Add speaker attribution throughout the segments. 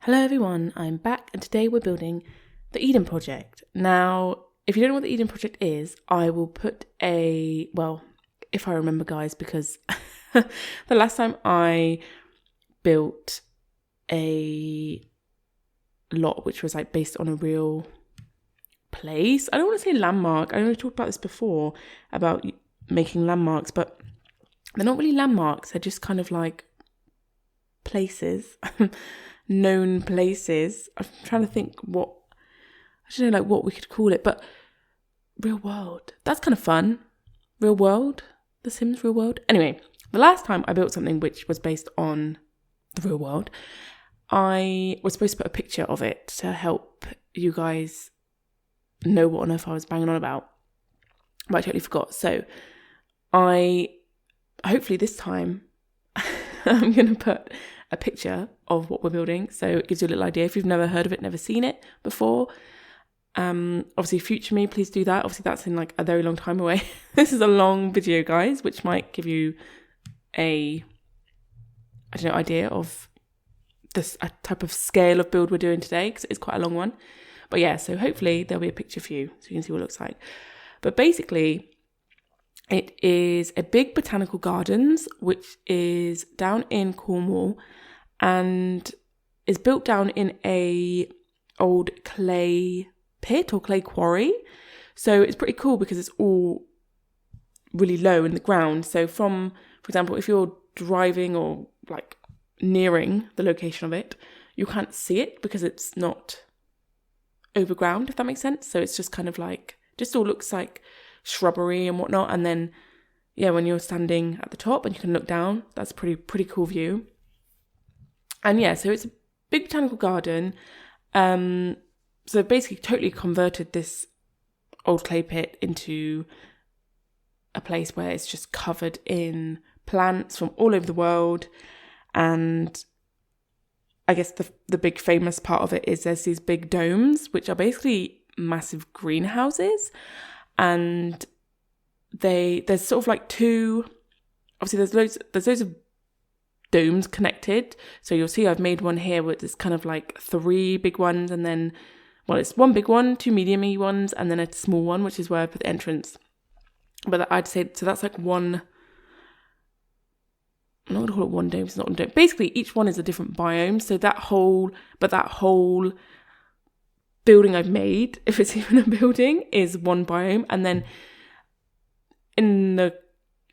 Speaker 1: Hello everyone, I'm back and today we're building the Eden Project. Now, if you don't know what the Eden Project is, I will put if I remember guys, because the last time I built a lot which was like based on a real place, I don't want to say landmark, I know we talked about this before, about making landmarks, but they're not really landmarks, they're just kind of like places. Known places. I'm trying to think what we could call it, but real world. That's kind of fun. Real world. The Sims real world. Anyway, the last time I built something which was based on the real world, I was supposed to put a picture of it to help you guys know what on earth I was banging on about. But I totally forgot. So hopefully this time I'm going to put a picture of what we're building, so it gives you a little idea if you've never heard of it, never seen it before. Obviously future me, please do that. Obviously that's in like a very long time away. This is a long video, guys, which might give you a idea of this type of scale of build we're doing today, because it's quite a long one. But yeah, so hopefully there'll be a picture for you so you can see what it looks like. But basically it is a big botanical gardens, which is down in Cornwall and is built down in a old clay pit or clay quarry. So it's pretty cool because it's all really low in the ground. So for example, if you're driving or like nearing the location of it, you can't see it because it's not overground, if that makes sense. So it's just kind of like, just all looks like shrubbery and whatnot, and then when you're standing at the top and you can look down, that's a pretty cool view. And so it's a big botanical garden. So basically totally converted this old clay pit into a place where it's just covered in plants from all over the world. And I guess the big famous part of it is there's these big domes, which are basically massive greenhouses. And there's sort of like two, obviously there's loads of domes connected. So you'll see I've made one here where there's kind of like three big ones, and then, it's one big one, two medium-y ones, and then a small one, which is where I put the entrance. But I'd say, so that's like one, I'm not going to call it one dome, it's not one dome. Basically, each one is a different biome. So that whole building I've made, if it's even a building, is one biome. And then in the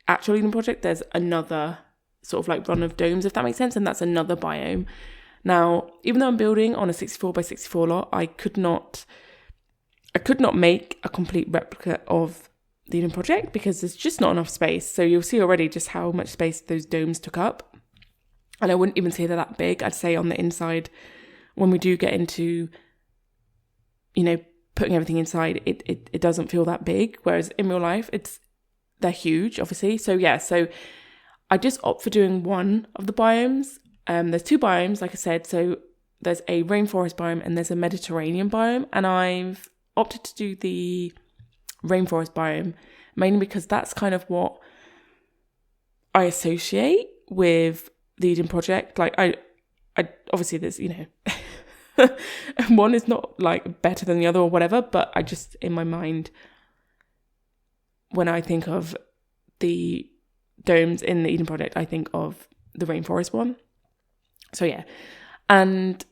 Speaker 1: actual Eden Project, there's another sort of like run of domes, if that makes sense, and that's another biome. Now, even though I'm building on a 64 by 64 lot, I could not make a complete replica of the Eden Project because there's just not enough space. So you'll see already just how much space those domes took up. And I wouldn't even say they're that big. I'd say on the inside, when we do get into putting everything inside, it doesn't feel that big. Whereas in real life, they're huge, obviously. So so I just opt for doing one of the biomes. There's two biomes, like I said. So there's a rainforest biome and there's a Mediterranean biome. And I've opted to do the rainforest biome mainly because that's kind of what I associate with the Eden Project. Like I obviously there's, one is not like better than the other or whatever, but I just, in my mind, when I think of the domes in the Eden Project, I think of the rainforest one. So and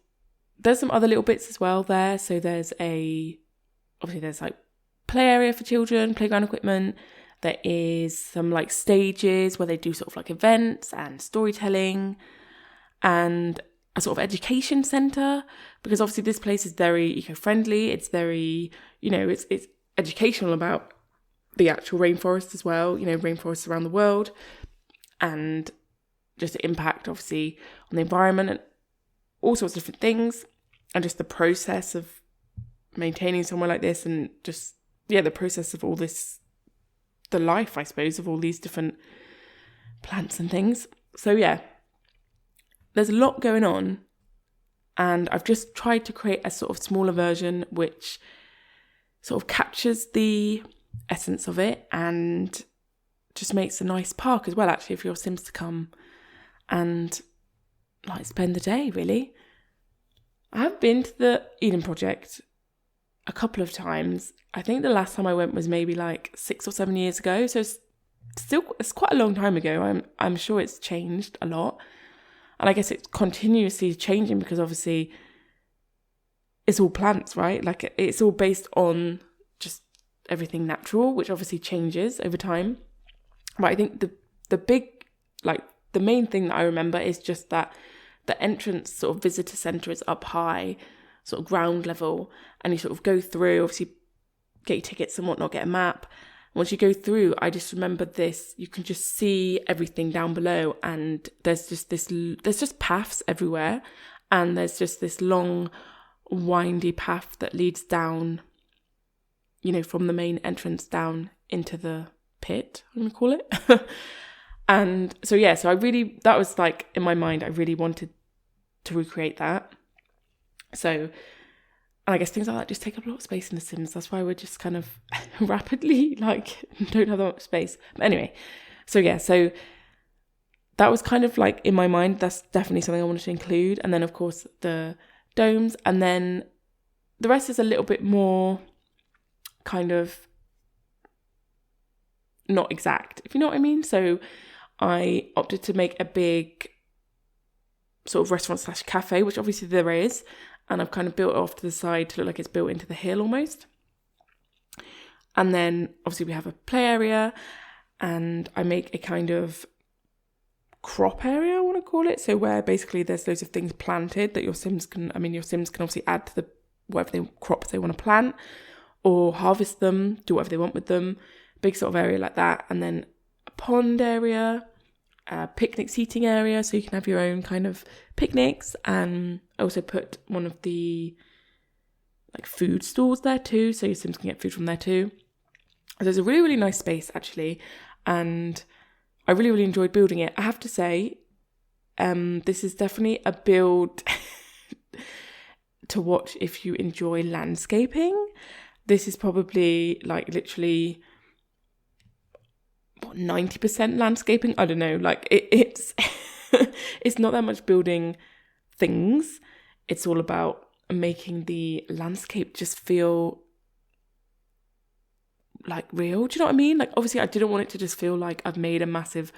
Speaker 1: there's some other little bits as well there. So there's like play area for children, playground equipment. There is some like stages where they do sort of like events and storytelling, and a sort of education centre, because obviously this place is very eco-friendly. It's very, it's educational about the actual rainforest as well, rainforests around the world, and just the impact obviously on the environment and all sorts of different things, and just the process of maintaining somewhere like this, and just, the process of all this, the life, I suppose, of all these different plants and things. So there's a lot going on, and I've just tried to create a sort of smaller version which sort of captures the essence of it and just makes a nice park as well, actually, for your Sims to come and like spend the day, really. I have been to the Eden Project a couple of times. I think the last time I went was maybe like 6 or 7 years ago. So it's quite a long time ago. I'm sure it's changed a lot. And I guess it's continuously changing because obviously it's all plants, right? Like it's all based on just everything natural, which obviously changes over time. But I think the big, like the main thing that I remember is just that the entrance sort of visitor centre is up high, sort of ground level, and you sort of go through, obviously get your tickets and whatnot, get a map. Once you go through, I just remember this, you can just see everything down below, and there's just paths everywhere, and there's just this long, windy path that leads down, from the main entrance down into the pit, I'm going to call it. And so that was like, in my mind, I really wanted to recreate that. So, and I guess things like that just take up a lot of space in The Sims. That's why we're just kind of rapidly, don't have that much space. But anyway, so that was kind of like, in my mind, that's definitely something I wanted to include. And then, of course, the domes. And then the rest is a little bit more kind of not exact, if you know what I mean. So I opted to make a big sort of restaurant / cafe, which obviously there is. And I've kind of built it off to the side to look like it's built into the hill almost. And then obviously we have a play area, and I make a kind of crop area, I want to call it. So where basically there's loads of things planted that your Sims can obviously add to the whatever crops they want to plant or harvest them, do whatever they want with them. Big sort of area like that. And then a pond area, a picnic seating area, so you can have your own kind of picnics. And I also put one of the food stalls there too, so your Sims can get food from there too. So it's a really, really nice space actually, and I really, really enjoyed building it. I have to say, this is definitely a build to watch if you enjoy landscaping. This is probably literally 90% landscaping. I don't know. It's it's not that much building things. It's all about making the landscape just feel real. Do you know what I mean? Obviously I didn't want it to just feel like I've made a massive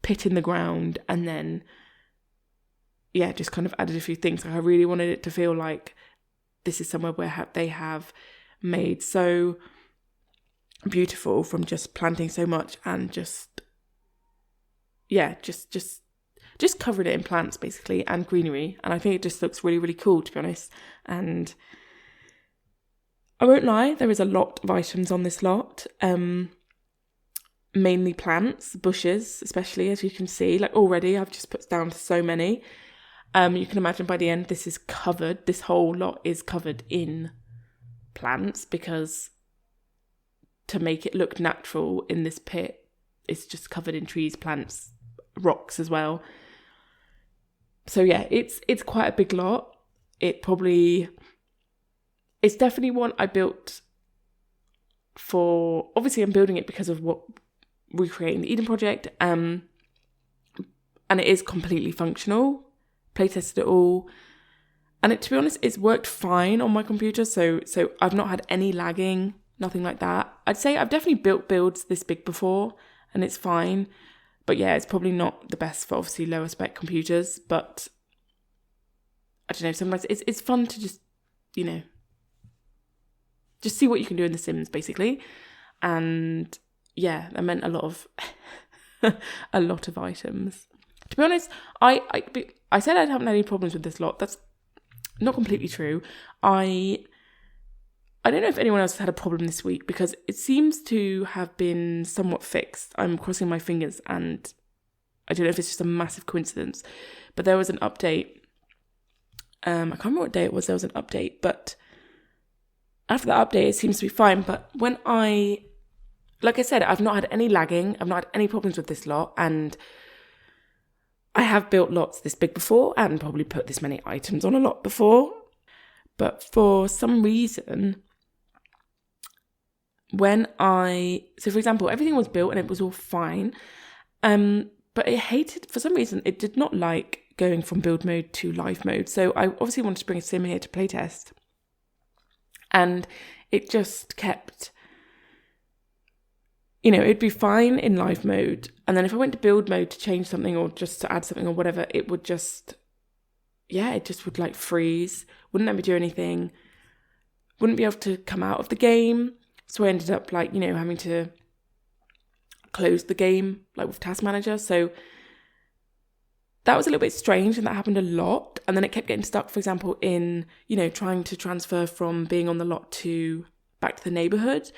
Speaker 1: pit in the ground and then just kind of added a few things. I really wanted it to feel like this is somewhere where they have made so beautiful from just planting so much and just covered it in plants basically and greenery. And I think it just looks really, really cool, to be honest. And I won't lie, there is a lot of items on this lot. Mainly plants, bushes, especially, as you can see. Already I've just put down so many. You can imagine by the end this whole lot is covered in plants, because to make it look natural in this pit, it's just covered in trees, plants, rocks as well. So it's quite a big lot. It's definitely one I built for, obviously I'm building it because of what recreating the Eden Project, and it is completely functional. Playtested it all, and to be honest, it's worked fine on my computer, so I've not had any lagging, nothing like that. I'd say I've definitely built builds this big before, and it's fine, but it's probably not the best for obviously lower spec computers. But I don't know, sometimes it's fun to just see what you can do in The Sims basically. And that meant a lot of a lot of items. To be honest, I said I haven't had any problems with this lot. That's not completely true. I don't know if anyone else has had a problem this week, because it seems to have been somewhat fixed. I'm crossing my fingers, and I don't know if it's just a massive coincidence, but there was an update. I can't remember what day it was. There was an update, but after the update, it seems to be fine. But like I said, I've not had any lagging. I've not had any problems with this lot, and I have built lots this big before and probably put this many items on a lot before. But for some reason, for example, everything was built and it was all fine. But for some reason, it did not like going from build mode to live mode. So I obviously wanted to bring a sim here to playtest. And it just kept, it'd be fine in live mode. And then if I went to build mode to change something or just to add something or whatever, it would just, it just would like freeze. Wouldn't let me do anything. Wouldn't be able to come out of the game. So I ended up like, having to close the game like with Task Manager. So that was a little bit strange, and that happened a lot. And then it kept getting stuck, for example, in, trying to transfer from being on the lot to back to the neighbourhood. It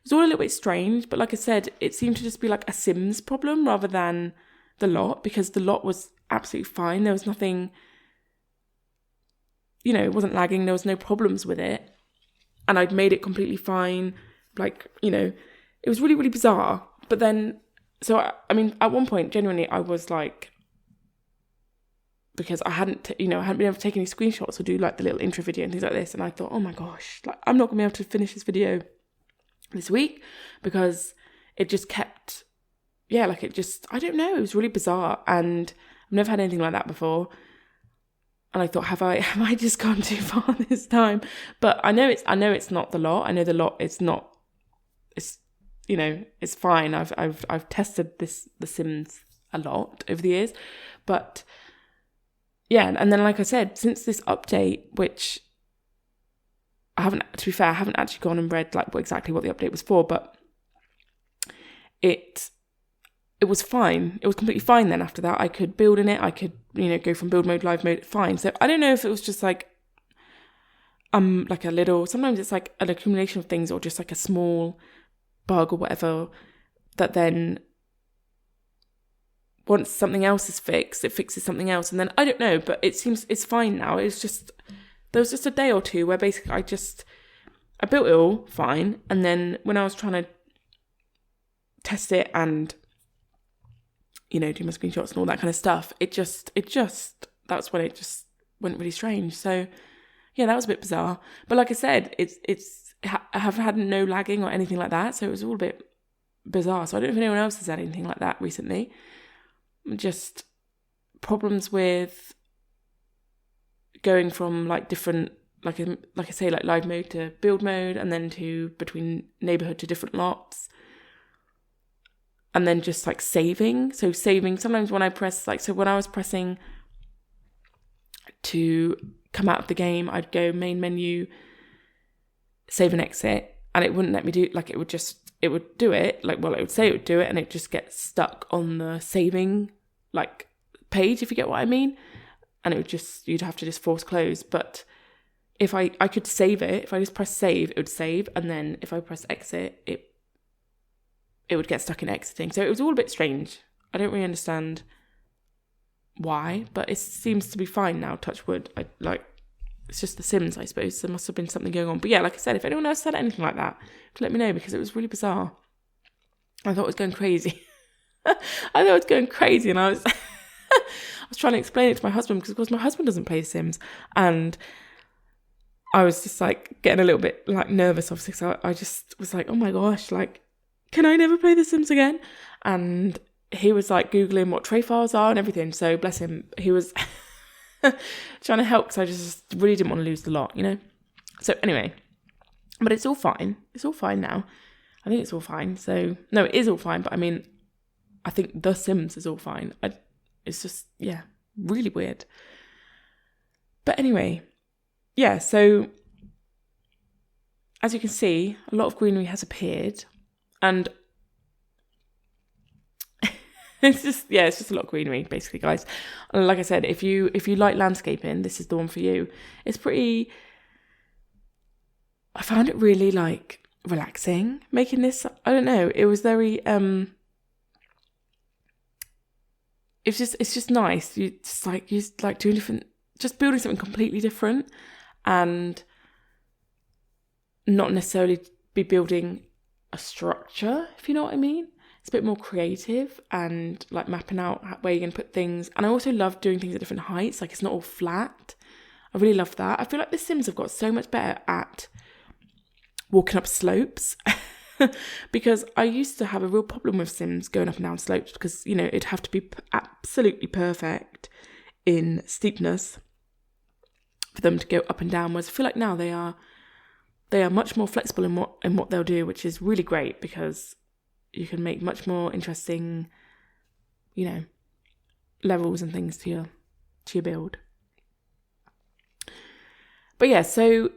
Speaker 1: was all a little bit strange, but like I said, it seemed to just be like a Sims problem rather than the lot, because the lot was absolutely fine. There was nothing, it wasn't lagging. There was no problems with it. And I'd made it completely fine. Like, it was really, really bizarre. But then, so, at one point, genuinely, I was like, because I hadn't been able to take any screenshots or do like the little intro video and things like this. And I thought, oh my gosh, like I'm not going to be able to finish this video this week because it just kept, I don't know, it was really bizarre. And I've never had anything like that before. And I thought, have I just gone too far this time? But I know it's not the lot. I know the lot is not, it's fine. I've tested the Sims a lot over the years, but yeah. And then, like I said, since this update, which I haven't actually gone and read like exactly what the update was for, but it was fine. It was completely fine then after that. I could build in it. I could, go from build mode, live mode, fine. So I don't know if it was just like, like a little, sometimes it's like an accumulation of things or just like a small bug or whatever that then once something else is fixed, it fixes something else. And then I don't know, but it seems it's fine now. It's just, there was just a day or two where basically I built it all fine. And then when I was trying to test it and, do my screenshots and all that kind of stuff, that's when it just went really strange. So yeah, that was a bit bizarre. But like I said, I have had no lagging or anything like that. So it was all a bit bizarre. So I don't know if anyone else has had anything like that recently. Just problems with going from like different, like I say, like live mode to build mode, and then to between neighborhood to different lots, and then just like saving. So saving sometimes when I press when I was pressing to come out of the game, I'd go main menu, save and exit, and it wouldn't let me do it would do it, it would say it would do it, and it just gets stuck on the saving page, if you get what I mean. And it would you'd have to just force close. But if I could save it, if I just press save, it would save, and then if I press exit, it would get stuck in exiting. So it was all a bit strange. I don't really understand why, but it seems to be fine now, touch wood. It's just the Sims, I suppose. There must have been something going on. But yeah, like I said, if anyone else said anything like that, let me know, because it was really bizarre. I thought it was going crazy. And I was I was trying to explain it to my husband, because of course my husband doesn't play Sims, and I was just getting a little bit nervous, obviously. So I just was like, oh my gosh, can I never play The Sims again? And he was Googling what tray files are and everything. So bless him, he was trying to help, because I just really didn't want to lose the lot, So anyway, but it's all fine. It's all fine now. I think it's all fine. So no, it is all fine. But I think The Sims is all fine. It's just, really weird. But anyway, yeah. So as you can see, a lot of greenery has appeared, and it's just a lot of greenery, basically, guys. And like I said, if you like landscaping, this is the one for you. It's pretty, I found it really relaxing making this. I don't know, it was very it's just nice. You just doing different, just building something completely different, and not necessarily be building a structure, if you know what I mean. It's a bit more creative and mapping out where you're going to put things. And I also love doing things at different heights. It's not all flat. I really love that. I feel like The Sims have got so much better at walking up slopes, because I used to have a real problem with Sims going up and down slopes, because, it'd have to be absolutely perfect in steepness for them to go up and down, whereas I feel like now they are much more flexible in what they'll do, which is really great because you can make much more interesting, levels and things to your build. But yeah, so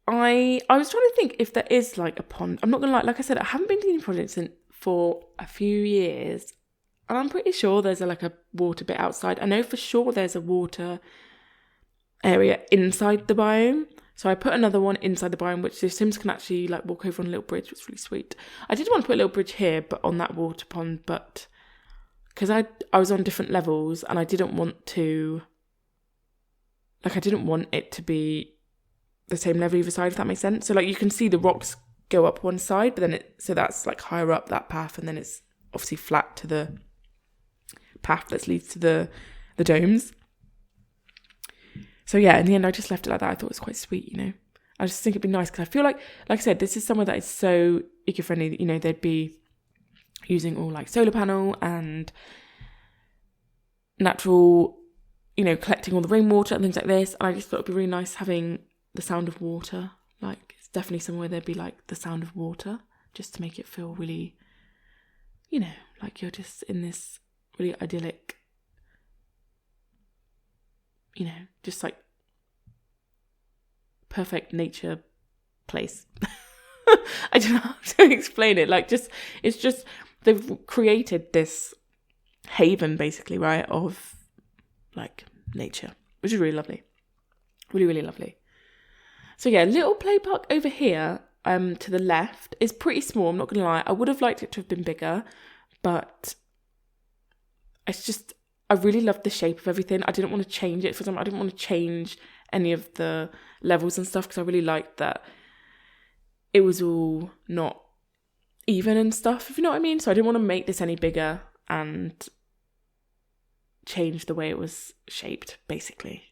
Speaker 1: I was trying to think if there is like a pond. I'm not gonna lie, like I said, I haven't been doing projects for a few years, and I'm pretty sure there's a water bit outside. I know for sure there's a water area inside the biome. So I put another one inside the biome, which the Sims can actually like walk over on a little bridge, which is really sweet. I did want to put a little bridge here, but on that water pond, but because I was on different levels and I didn't want it to be the same level either side, if that makes sense. So like you can see the rocks go up one side, but then so that's like higher up that path, and then it's obviously flat to the path that leads to the domes. So yeah, in the end, I just left it like that. I thought it was quite sweet, I just think it'd be nice because I feel like I said, this is somewhere that is so eco-friendly. They'd be using all like solar panel and natural, collecting all the rainwater and things like this. And I just thought it'd be really nice having the sound of water. Like it's definitely somewhere there'd be like the sound of water, just to make it feel really, like you're just in this really idyllic, just like perfect nature place. I don't know how to explain it. It's just they've created this haven basically, right, of like nature, which is really lovely. Really, really lovely. So yeah, little play park over here to the left is pretty small, I'm not gonna lie. I would have liked it to have been bigger, but it's just, I really loved the shape of everything. I didn't want to change it. For example, I didn't want to change any of the levels and stuff because I really liked that it was all not even and stuff, if you know what I mean. So I didn't want to make this any bigger and change the way it was shaped, basically.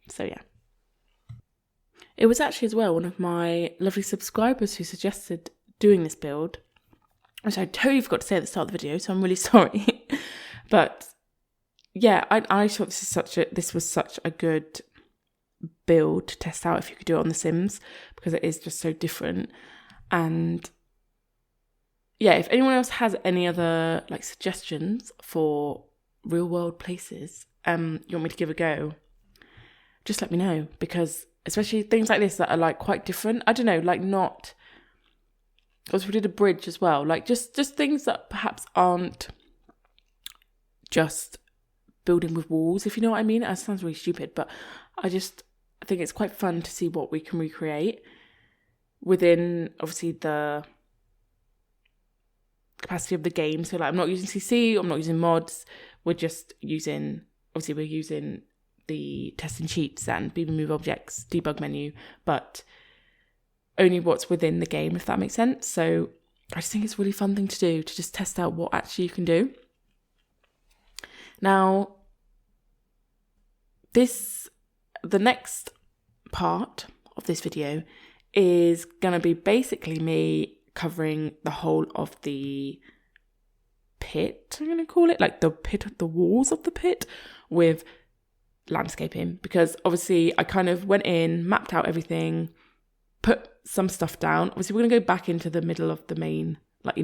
Speaker 1: So yeah. It was actually as well one of my lovely subscribers who suggested doing this build, which I totally forgot to say at the start of the video, so I'm really sorry. But yeah, I thought this was such a good build to test out if you could do it on The Sims, because it is just so different. And yeah, if anyone else has any other like suggestions for real world places you want me to give a go, just let me know, because especially things like this that are like quite different. I don't know, like not, because we did a bridge as well, like just things that perhaps aren't just building with walls, if you know what I mean. That sounds really stupid, but I think it's quite fun to see what we can recreate within obviously the capacity of the game. So like I'm not using CC, I'm not using mods, we're using the testing sheets and BB move objects debug menu, but only what's within the game, if that makes sense. So I just think it's a really fun thing to do, to just test out what actually you can do. Now, the next part of this video is going to be basically me covering the whole of the pit, I'm going to call it, like the walls of the pit with landscaping, because obviously I kind of went in, mapped out everything, put some stuff down. Obviously we're going to go back into the middle of the main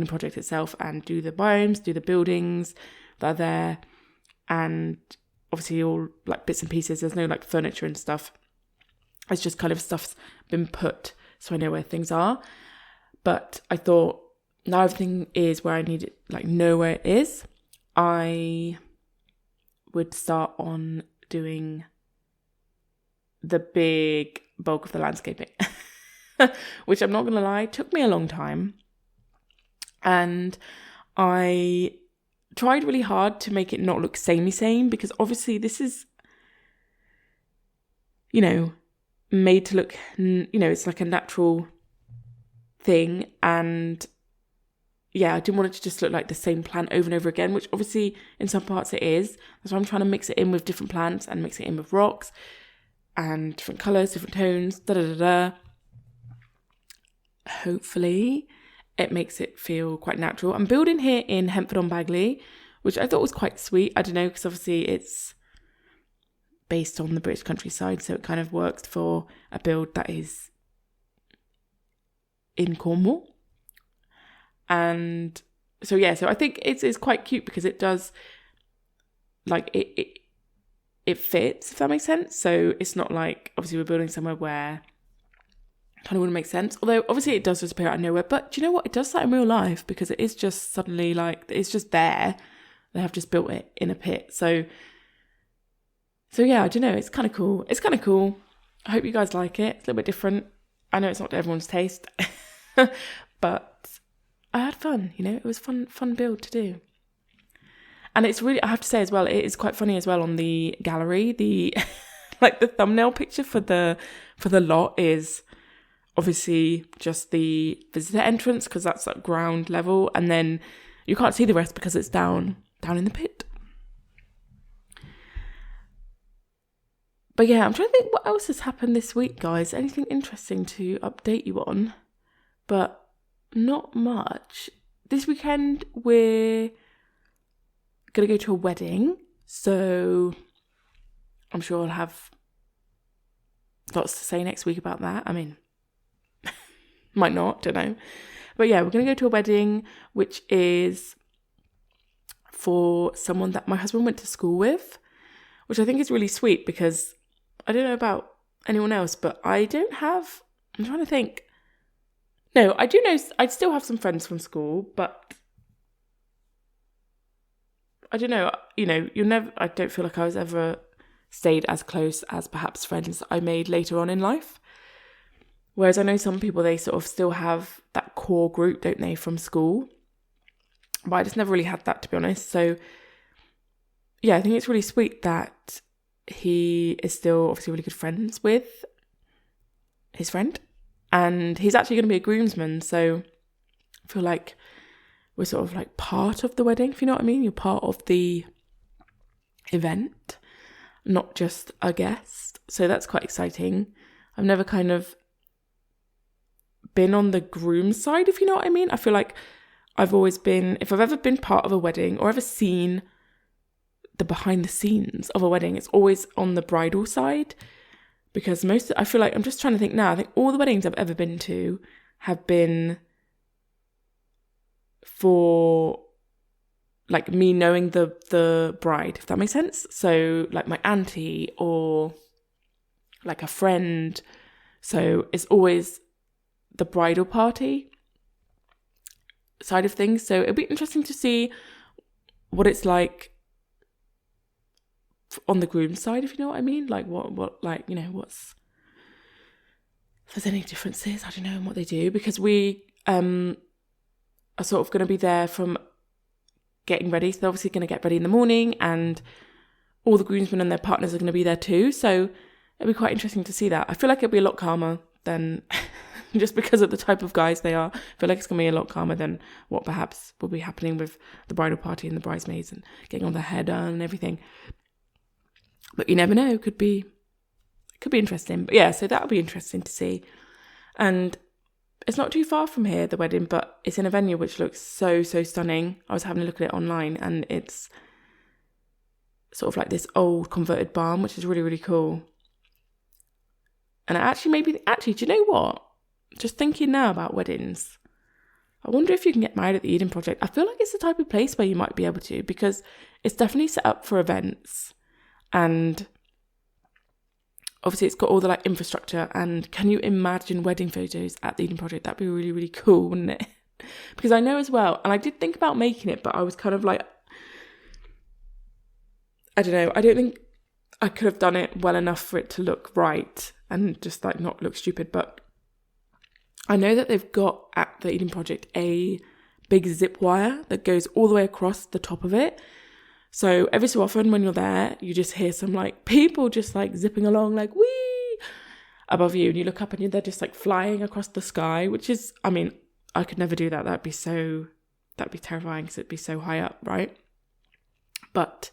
Speaker 1: project itself and do the biomes, do the buildings that are there, and obviously all like bits and pieces. There's no like furniture and stuff. It's just kind of stuff's been put so I know where things are. But I thought now everything is where I need it, like know where it is, I would start on doing the big bulk of the landscaping, which I'm not going to lie, took me a long time. And I tried really hard to make it not look samey, because obviously this is, made to look, it's like a natural thing. And yeah, I didn't want it to just look like the same plant over and over again, which obviously in some parts it is. That's why I'm trying to mix it in with different plants and mix it in with rocks and different colours, different tones, Hopefully it makes it feel quite natural. I'm building here in Henford-on-Bagley, which I thought was quite sweet. I don't know, because obviously it's based on the British countryside, so it kind of works for a build that is in Cornwall. And so I think it's quite cute because it does, like, it fits, if that makes sense. So it's not like, obviously we're building somewhere where kind of wouldn't make sense, although obviously it does just appear out of nowhere. But do you know what, it does that in real life, because it is just suddenly, like, it's just there. They have just built it in a pit. So yeah, I don't know, it's kind of cool. I hope you guys like it. It's a little bit different. I know it's not to everyone's taste, but I had fun, it was fun build to do. And it's really, I have to say as well, it is quite funny as well on the gallery. The like the thumbnail picture for the lot is obviously just the visitor entrance, because that's at ground level, and then you can't see the rest because it's down in the pit. But yeah, I'm trying to think what else has happened this week, guys. Anything interesting to update you on? But not much. This weekend we're going to go to a wedding, so I'm sure I'll have lots to say next week about that. I mean, might not, don't know. But yeah, we're going to go to a wedding, which is for someone that my husband went to school with, which I think is really sweet, because I don't know about anyone else, but I'm trying to think. No, I do know, I still have some friends from school, but I don't know, I don't feel like I was ever stayed as close as perhaps friends I made later on in life. Whereas I know some people, they sort of still have that core group, don't they, from school. But I just never really had that, to be honest. So yeah, I think it's really sweet that he is still obviously really good friends with his friend. And he's actually going to be a groomsman. So I feel like we're sort of like part of the wedding, if you know what I mean. You're part of the event, not just a guest. So that's quite exciting. I've never kind of been on the groom side, if you know what I mean. I feel like I've always been, if I've ever been part of a wedding or ever seen the behind the scenes of a wedding, it's always on the bridal side. Because I feel like, I'm just trying to think now, I think all the weddings I've ever been to have been for like me knowing the bride, if that makes sense. So like my auntie or like a friend. So it's always the bridal party side of things. So it'll be interesting to see what it's like on the groom side, if you know what I mean. Like what like, what's, if there's any differences, I don't know, in what they do, because we are sort of going to be there from getting ready. So they're obviously going to get ready in the morning, and all the groomsmen and their partners are going to be there too. So it'll be quite interesting to see that. I feel like it'll be a lot calmer than just because of the type of guys they are. I feel like it's going to be a lot calmer than what perhaps will be happening with the bridal party and the bridesmaids and getting all their hair done and everything. But you never know, it could be interesting. But yeah, so that'll be interesting to see. And it's not too far from here, the wedding, but it's in a venue which looks so stunning. I was having a look at it online, and it's sort of like this old converted barn, which is really, really cool. And actually, do you know what? Just thinking now about weddings, I wonder if you can get married at the Eden Project. I feel like it's the type of place where you might be able to, because it's definitely set up for events. And obviously it's got all the like infrastructure, and can you imagine wedding photos at the Eden Project? That'd be really, really cool, wouldn't it? Because I know as well, and I did think about making it, but I was kind of like, I don't know, I don't think I could have done it well enough for it to look right and just like not look stupid. But I know that they've got at the Eden Project a big zip wire that goes all the way across the top of it. So every so often when you're there, you just hear some like people just like zipping along like wee above you, and you look up and they're just like flying across the sky, which is, I mean, I could never do that. That'd be terrifying because it'd be so high up, right? But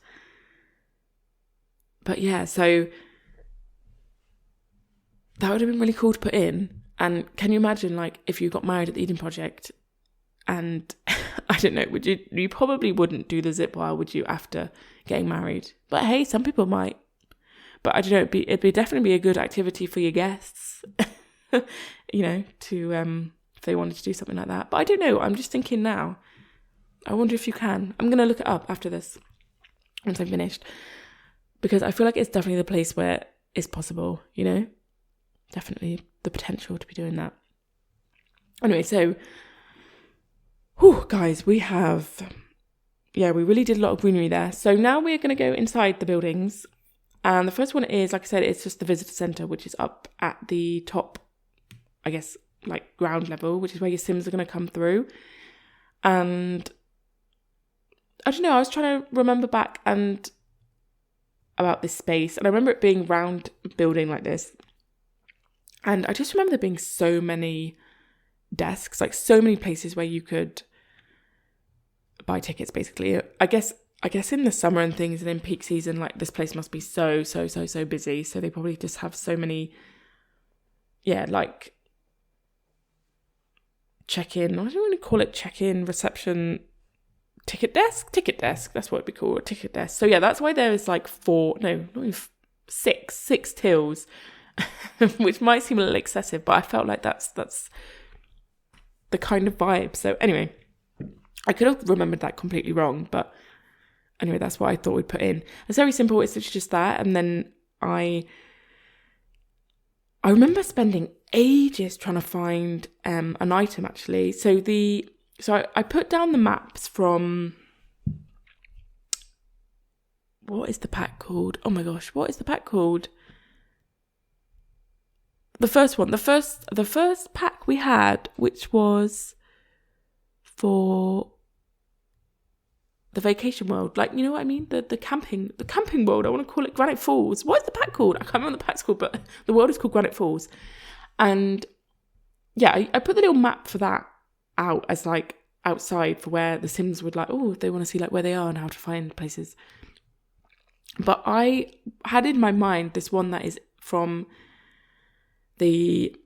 Speaker 1: yeah, so that would have been really cool to put in. And can you imagine, like, if you got married at the Eden Project And I don't know, you probably wouldn't do the zip wire, would you, after getting married? But hey, some people might. But I don't know, it'd definitely be a good activity for your guests, you know, to if they wanted to do something like that. But I don't know, I'm just thinking now. I wonder if you can. I'm going to look it up after this, once I'm finished. Because I feel like it's definitely the place where it's possible, you know? Definitely the potential to be doing that. Anyway, so, guys, we really did a lot of greenery there. So now we're going to go inside the buildings. And the first one is, like I said, it's just the visitor centre, which is up at the top, I guess, like ground level, which is where your Sims are going to come through. And I don't know, I was trying to remember back and about this space. And I remember it being round building like this. And I just remember there being so many desks, like so many places where you could buy tickets, basically. I guess in the summer and things and in peak season, like this place must be so busy. So they probably just have so many, like check-in. I don't want to call it check-in, reception, ticket desk. That's what it'd be called, a ticket desk. So yeah, that's why there is like six tills, which might seem a little excessive, but I felt like that's the kind of vibe. So anyway, I could have remembered that completely wrong, but anyway, that's what I thought we'd put in. It's very simple. It's literally just that. And then I remember spending ages trying to find an item, actually. So I put down the maps from, what is the pack called? Oh my gosh, what is the pack called? The first one, the first pack we had, which was for the vacation world, like, you know what I mean? The camping world. I want to call it Granite Falls. What is the pack called? I can't remember what the pack's called, but the world is called Granite Falls. And yeah, I put the little map for that out as like outside for where the Sims would like, if they want to see like where they are and how to find places. But I had in my mind this one that is from the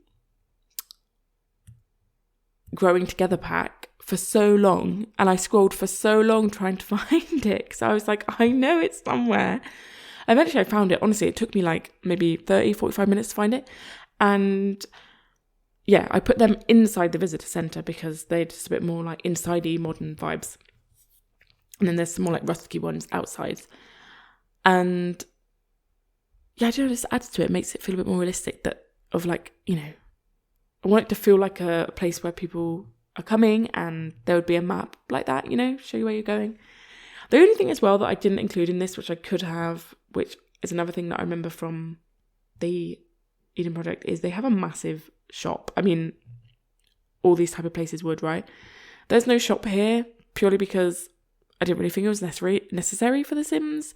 Speaker 1: Growing Together pack for so long, and I scrolled for so long trying to find it because I was like, I know it's somewhere. Eventually I found it. Honestly, it took me like maybe 30-45 minutes to find it. And yeah, I put them inside the visitor centre because they're just a bit more like inside-y modern vibes. And then there's some more like rusty ones outside. And yeah, I don't know, this adds to it, makes it feel a bit more realistic of like, you know, I want it to feel like a place where people are coming and there would be a map like that, you know, show you where you're going. The only thing as well that I didn't include in this, which I could have, which is another thing that I remember from the Eden project, is they have a massive shop. I mean, all these type of places would, right? There's no shop here purely because I didn't really think it was necessary for the Sims.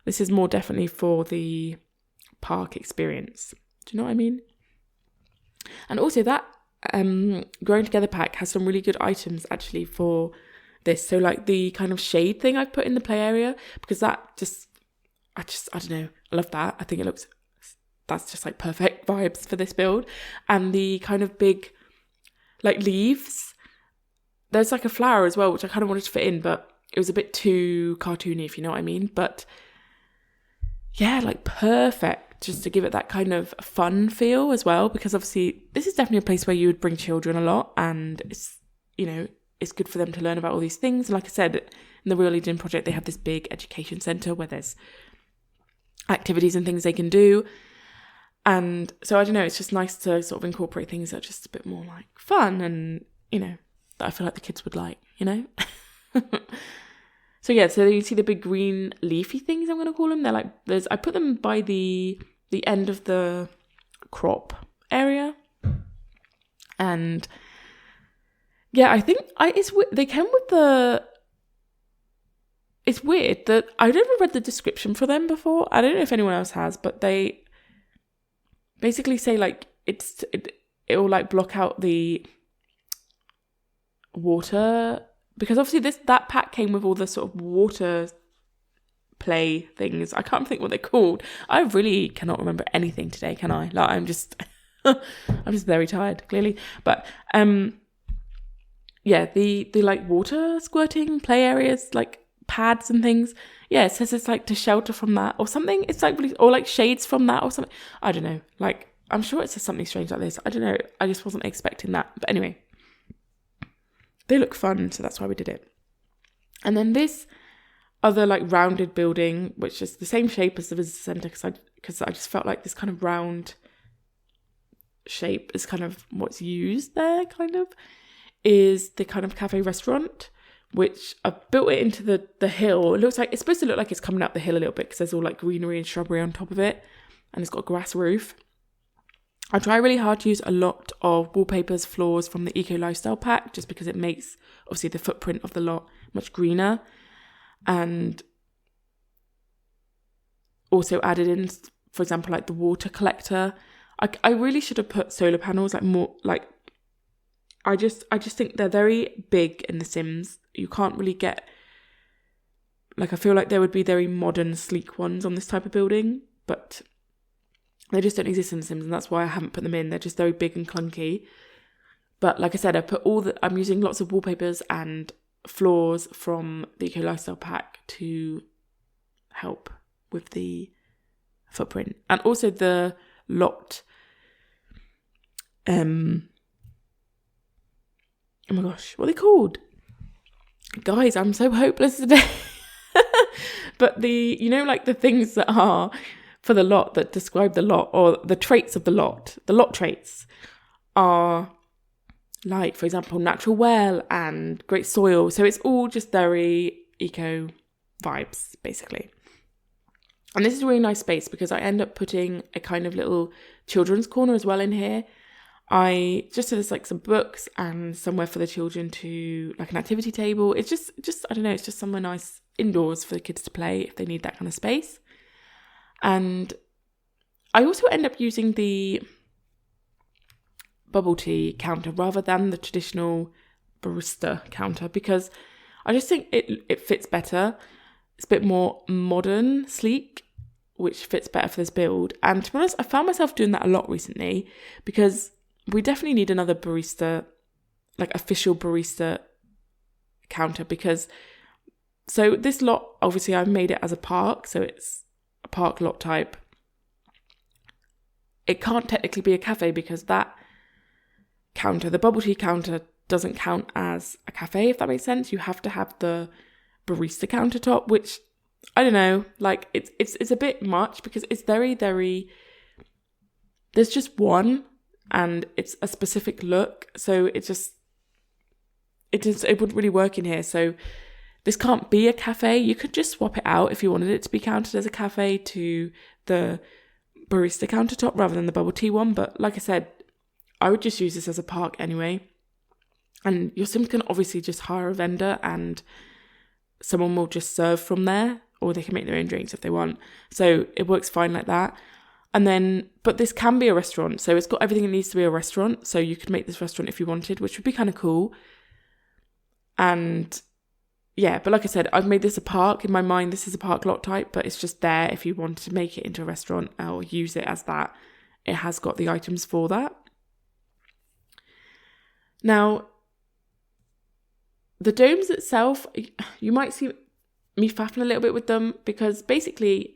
Speaker 1: This is more definitely for the park experience. Do you know what I mean? And also that Growing Together pack has some really good items actually for this. So like the kind of shade thing I've put in the play area, because that I don't know, I love that. I think that's just like perfect vibes for this build. And the kind of big like leaves, there's like a flower as well, which I kind of wanted to fit in, but it was a bit too cartoony, if you know what I mean. But yeah, like perfect, just to give it that kind of fun feel as well, because obviously this is definitely a place where you would bring children a lot, and it's, you know, it's good for them to learn about all these things. And like I said, in the Real Eden project, they have this big education centre where there's activities and things they can do. And so I don't know, it's just nice to sort of incorporate things that are just a bit more like fun and, you know, that I feel like the kids would like, you know. So yeah, so you see the big green leafy things, I'm going to call them. They're like, I put them by the end of the crop area. And yeah, I think they came with it's weird that I never read the description for them before. I don't know if anyone else has, but they basically say like it will like block out the water, because obviously that pack came with all the sort of water play things. I can't think what they're called. I really cannot remember anything today, can I? Like I'm just very tired, clearly. But the like water squirting play areas, like pads and things. Yeah, it says it's like to shelter from that or something. It's like really, or like shades from that or something. I don't know. Like, I'm sure it says something strange like this. I don't know. I just wasn't expecting that. But anyway, they look fun, so that's why we did it. And then this other like rounded building, which is the same shape as the visitor centre, because I just felt like this kind of round shape is kind of what's used there, kind of, is the kind of cafe restaurant, which I've built it into the hill. It looks like, it's supposed to look like it's coming up the hill a little bit because there's all like greenery and shrubbery on top of it, and it's got a grass roof. I try really hard to use a lot of wallpapers, floors from the Eco Lifestyle Pack, just because it makes, obviously, the footprint of the lot much greener. And also added in, for example, like the water collector. I really should have put solar panels, like more, like, I just think they're very big in The Sims. You can't really get, like, I feel like there would be very modern, sleek ones on this type of building, but they just don't exist in The Sims, and that's why I haven't put them in. They're just very big and clunky. But like I said, I'm using lots of wallpapers and floors from the Eco Lifestyle Pack to help with the footprint. And also the lot, oh my gosh, what are they called? Guys, I'm so hopeless today. But like the things that are for the lot, that describe the lot, or the traits of the lot traits are like, for example, natural well and great soil. So it's all just very eco vibes, basically. And this is a really nice space because I end up putting a kind of little children's corner as well in here. So there's like some books and somewhere for the children to, like an activity table. It's just I don't know, it's just somewhere nice indoors for the kids to play if they need that kind of space. And I also end up using the bubble tea counter rather than the traditional barista counter because I just think it fits better. It's a bit more modern, sleek, which fits better for this build. And to be honest, I found myself doing that a lot recently because we definitely need another barista, like official barista counter, because so this lot, obviously I've made it as a park, so it's a park lot type. It can't technically be a cafe because that counter, the bubble tea counter, doesn't count as a cafe, if that makes sense. You have to have the barista countertop, which I don't know, like it's a bit much because it's very, very, there's just one and it's a specific look, so it wouldn't really work in here. So this can't be a cafe. You could just swap it out if you wanted it to be counted as a cafe to the barista countertop rather than the bubble tea one. But like I said, I would just use this as a park anyway. And your Sims can obviously just hire a vendor and someone will just serve from there, or they can make their own drinks if they want. So it works fine like that. And then, but this can be a restaurant. So it's got everything it needs to be a restaurant. So you could make this restaurant if you wanted, which would be kind of cool. And yeah, but like I said, I've made this a park. In my mind, this is a park lot type, but it's just there if you want to make it into a restaurant or use it as that. It has got the items for that. Now, the domes itself, you might see me faffing a little bit with them because basically,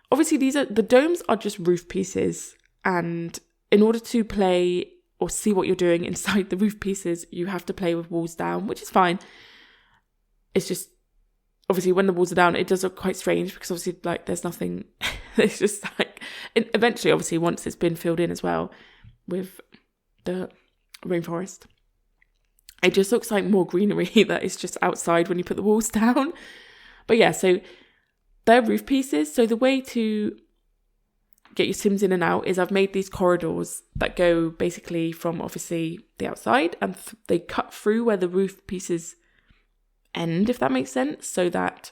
Speaker 1: obviously the domes are just roof pieces, and in order to play or see what you're doing inside the roof pieces, you have to play with walls down, which is fine. It's just, obviously when the walls are down, it does look quite strange because obviously like there's nothing, it's just like, eventually obviously once it's been filled in as well with the rainforest, it just looks like more greenery that is just outside when you put the walls down. But yeah, so they're roof pieces. So the way to get your Sims in and out is I've made these corridors that go basically from obviously the outside and they cut through where the roof pieces end, if that makes sense, so that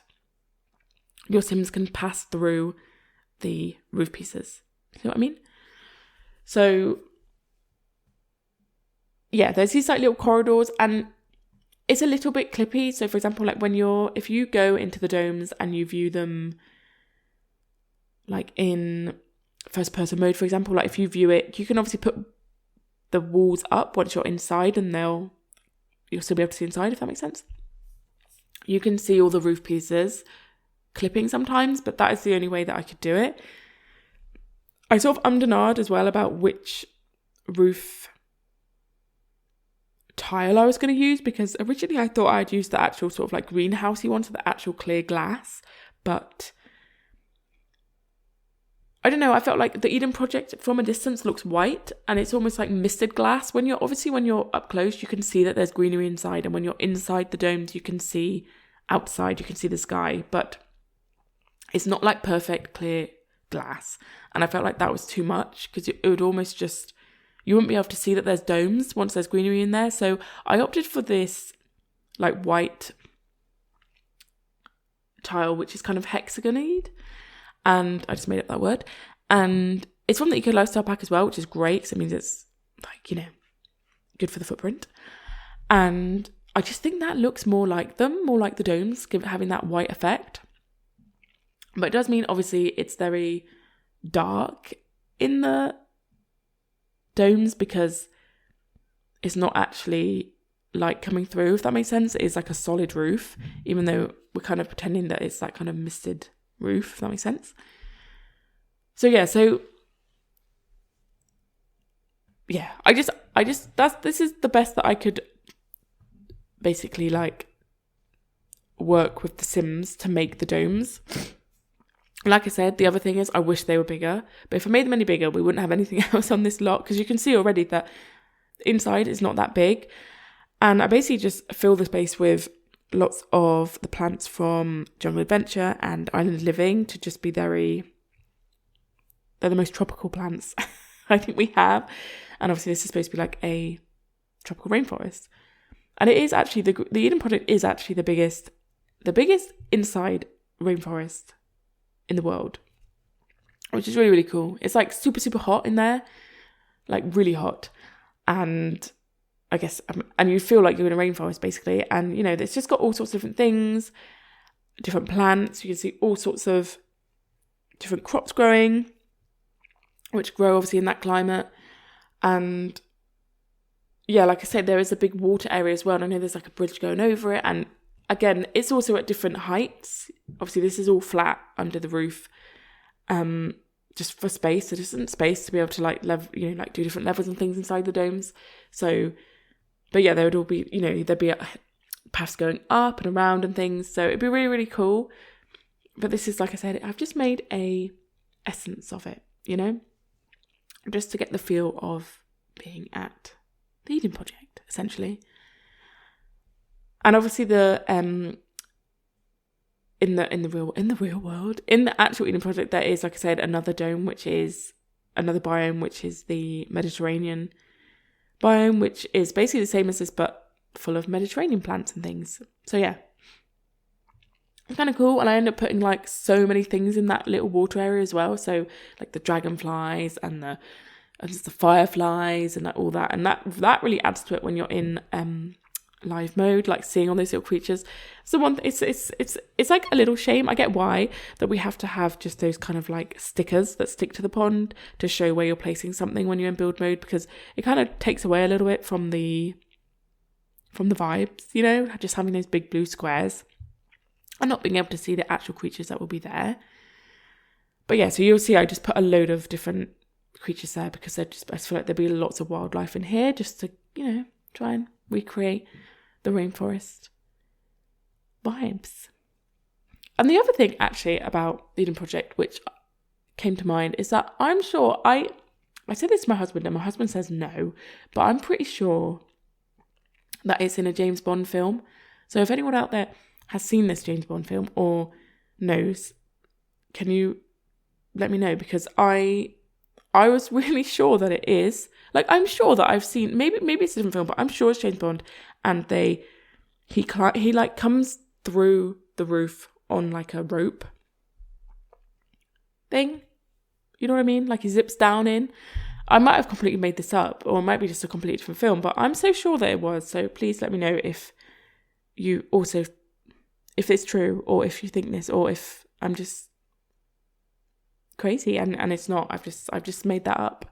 Speaker 1: your Sims can pass through the roof pieces. You know what I mean? So yeah, there's these like little corridors and it's a little bit clippy. So for example, like if you go into the domes and you view them like in first person mode, for example, like if you view it, you can obviously put the walls up once you're inside and they'll you'll still be able to see inside, if that makes sense. You can see all the roof pieces clipping sometimes, but that is the only way that I could do it. I sort of ummed and ahed as well about which roof tile I was going to use, because originally I thought I'd use the actual sort of like greenhousey one, so the actual clear glass, but I don't know, I felt like the Eden project from a distance looks white, and it's almost like misted glass. When you're up close, you can see that there's greenery inside, and when you're inside the domes, you can see outside, you can see the sky, but it's not like perfect clear glass. And I felt like that was too much, because it would almost just, you wouldn't be able to see that there's domes once there's greenery in there. So I opted for this like white tile, which is kind of hexagonide. And I just made up that word. And it's one that you could lifestyle pack as well, which is great, because it means it's like, you know, good for the footprint. And I just think that looks more like them, more like the domes, having that white effect. But it does mean, obviously, it's very dark in the domes, because it's not actually light coming through, if that makes sense. It is like a solid roof, even though we're kind of pretending that it's that kind of misted roof, if that makes sense. So yeah, this is the best that I could basically like work with the Sims to make the domes. Like I said, the other thing is I wish they were bigger, but if I made them any bigger, we wouldn't have anything else on this lot, because you can see already that inside is not that big. And I basically just fill the space with lots of the plants from Jungle Adventure and Island Living to just be they're the most tropical plants I think we have. And obviously this is supposed to be like a tropical rainforest. And it is actually, the Eden Project is actually the biggest inside rainforest in the world, which is really, really cool. It's like super, super hot in there, like really hot. And I guess, and you feel like you're in a rainforest basically. And, you know, it's just got all sorts of different things, different plants. You can see all sorts of different crops growing, which grow obviously in that climate. And yeah, like I said, there is a big water area as well. And I know there's like a bridge going over it. And again, it's also at different heights. Obviously, this is all flat under the roof, just for space. So there's space to be able to like do different levels and things inside the domes. So, but yeah, there would all be, you know, there'd be paths going up and around and things. So it'd be really, really cool. But this is, like I said, I've just made a essence of it, you know, just to get the feel of being at the Eden Project, essentially. And obviously the in the real world, in the actual Eden Project, there is, like I said, another dome, which is another biome, which is the Mediterranean biome, which is basically the same as this, but full of Mediterranean plants and things. So yeah, it's kind of cool. And I end up putting like so many things in that little water area as well. So like the dragonflies and the fireflies and like all that, and that really adds to it when you're in live mode, like seeing all those little creatures. So it's like a little shame. I get why that we have to have just those kind of like stickers that stick to the pond to show where you're placing something when you're in build mode, because it kind of takes away a little bit from the vibes, you know, just having those big blue squares and not being able to see the actual creatures that will be there. But yeah, so you'll see I just put a load of different creatures there, because I feel like there'll be lots of wildlife in here just to, you know, try and recreate the rainforest vibes. And the other thing actually about the Eden Project which came to mind is that I'm sure I said this to my husband and my husband says no, but I'm pretty sure that it's in a James Bond film. So if anyone out there has seen this James Bond film or knows, can you let me know? Because I was really sure that it is. Like, I'm sure that I've seen, maybe it's a different film, but I'm sure it's James Bond, and he like comes through the roof on like a rope thing. You know what I mean? Like he zips down in. I might have completely made this up, or it might be just a completely different film, but I'm so sure that it was. So please let me know if it's true, or if you think this, or if I'm just crazy and it's not. I've just made that up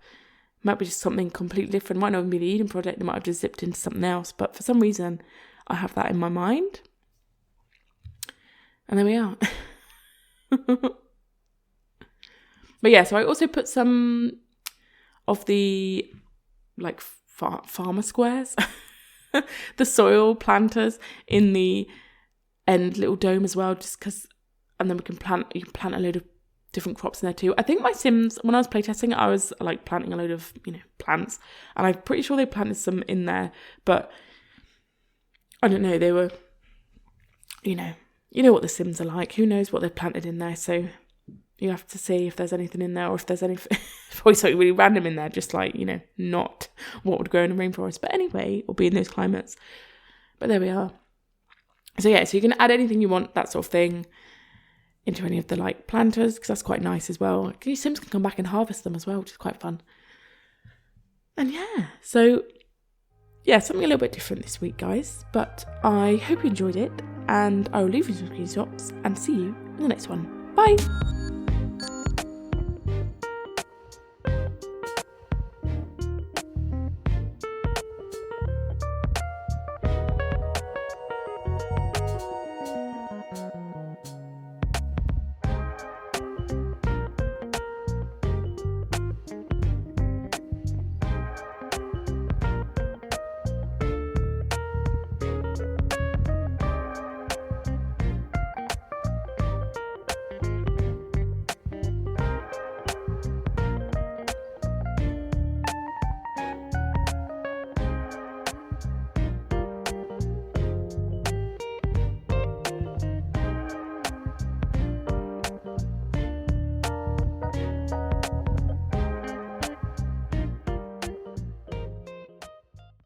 Speaker 1: Might be just something completely different. Might not even be the Eden project. It might have just zipped into something else. But for some reason, I have that in my mind. And there we are. But yeah, so I also put some of the like farmer squares, the soil planters in the end little dome as well, just because, and then you can plant a load of different crops in there too. I think my Sims, when I was playtesting, I was like planting a load of, plants, and I'm pretty sure they planted some in there, but I don't know, they were, you know what the Sims are like, who knows what they've planted in there, so you have to see if there's anything in there, or if there's probably something really random in there, just like, not what would grow in a rainforest, but anyway, or be in those climates. But there we are. So yeah, so you can add anything you want, that sort of thing, into any of the like planters, because that's quite nice as well. Your Sims can come back and harvest them as well, which is quite fun. And yeah, so yeah, something a little bit different this week, guys. But I hope you enjoyed it, and I will leave you some screenshots and see you in the next one. Bye!